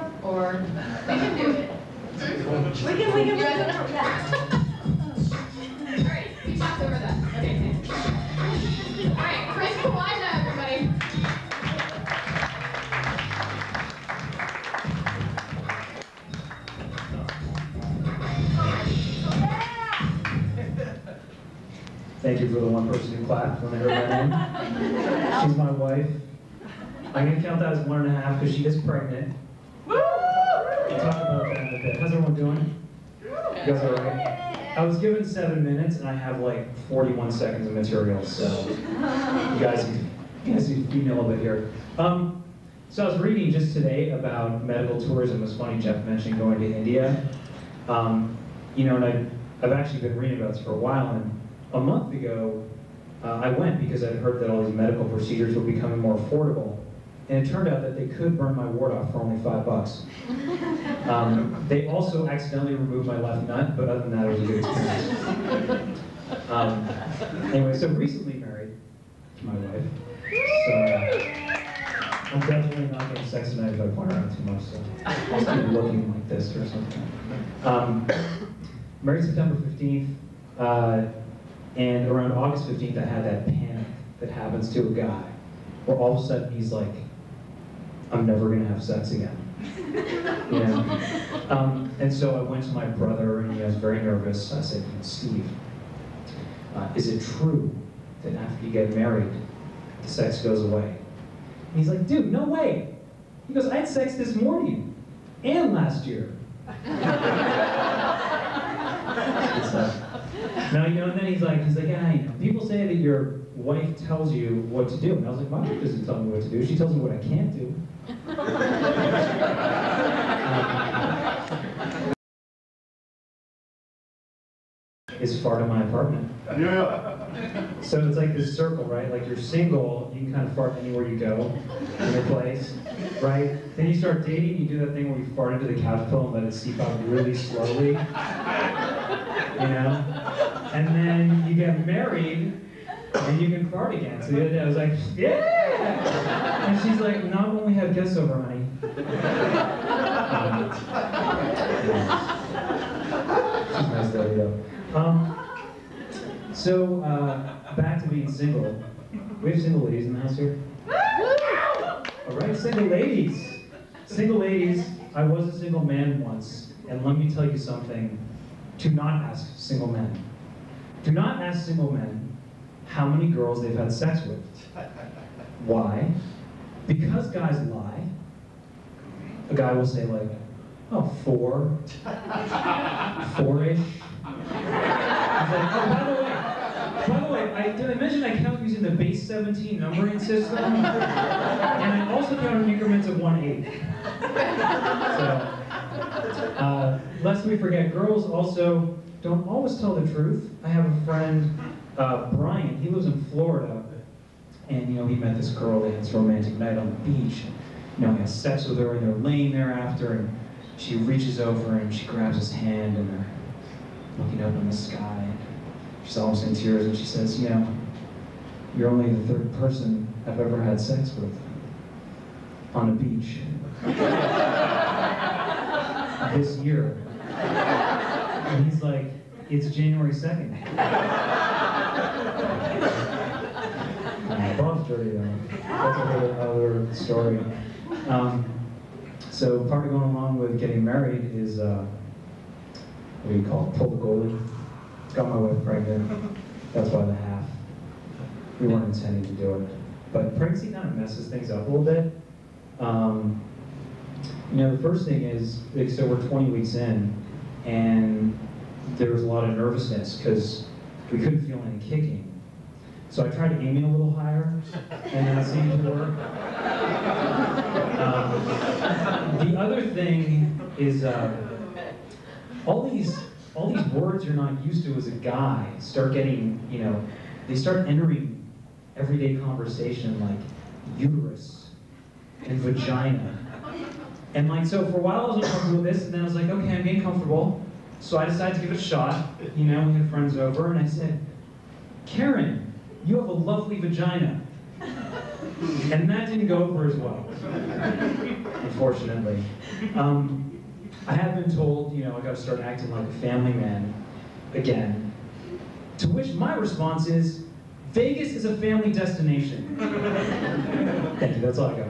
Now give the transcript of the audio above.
stuff, or we can do it. We can, yeah. All right, we talked over that. Okay, thanks. All right, Chris Kawada, everybody. Thank you for the one person who clapped when they heard my name. She's my wife. I'm going to count that as 1.5 because she is pregnant. We'll talk about that in a bit. How's everyone doing? You guys all right? I was given 7 minutes and I have like 41 seconds of material, so you guys feed me a little bit here. So I was reading just today about medical tourism. It was funny, Jeff mentioned going to India. You know, and I've actually been reading about this for a while, and a month ago, I went because I'd heard that all these medical procedures were becoming more affordable. And it turned out that they could burn my wart off for only $5. They also accidentally removed my left nut, but other than that, it was a good experience. Anyway, so recently married to my wife. So I'm definitely not getting sex tonight if I point around too much, so I'll keep looking like this or something. Married September 15th. And around August 15th, I had that panic that happens to a guy, where all of a sudden he's like, I'm never gonna have sex again. You know? And so I went to my brother, and he was very nervous. I said, Steve, is it true that after you get married, the sex goes away? And he's like, dude, no way. He goes, I had sex this morning, and last year. Now, you know, and then he's like, yeah, you know, people say that your wife tells you what to do. And I was like, my wife doesn't tell me what to do. She tells me what I can't do. Is fart in my apartment. Yeah. So it's like this circle, right? Like you're single, you can kind of fart anywhere you go in your place, right? Then you start dating, you do that thing where you fart into the couch pillow and let it seep out really slowly, you know? And then you get married, and you can fart again. So the other day I was like, yeah! And she's like, not when we have guests over, honey. She's nice though, So, back to being single. We have single ladies in the house here? Alright, single ladies. Single ladies, I was a single man once, and let me tell you something. Do not ask single men. Do not ask single men how many girls they've had sex with. Why? Because guys lie. A guy will say like, oh, 4, 4-ish. He's like, oh, by the way, did I mention I count using the base 17 numbering system? And I also count in increments of 1/8. So, lest we forget, girls also don't always tell the truth. I have a friend, Brian, he lives in Florida, and you know, he met this girl, they had this romantic night on the beach. You know, he has sex with her, and they're laying there after, and she reaches over and she grabs his hand, and they're looking up in the sky. She's almost in tears, and she says, you know, you're only the 3rd person I've ever had sex with on a beach this year. And he's like, it's January 2nd. Bob's dirty though. That's another story. So part of going along with getting married is, what do you call it, pull the goalie. Got my wife pregnant. That's why the half. We weren't intending to do it. But pregnancy kind of messes things up a little bit. You know, the first thing is, so we're 20 weeks in, and there was a lot of nervousness because we couldn't feel any kicking. So I tried aiming a little higher, and that seemed to work. The other thing is, all these words you're not used to as a guy start getting, you know, they start entering everyday conversation, like uterus and vagina. And like, so for a while I was uncomfortable with this, and then I was like, okay, I'm getting comfortable. So I decided to give it a shot. You know, we had friends over, and I said, Karen, you have a lovely vagina. And that didn't go over as well, unfortunately. I have been told, you know, I gotta start acting like a family man again. To which my response is, Vegas is a family destination. Thank you, that's all I got.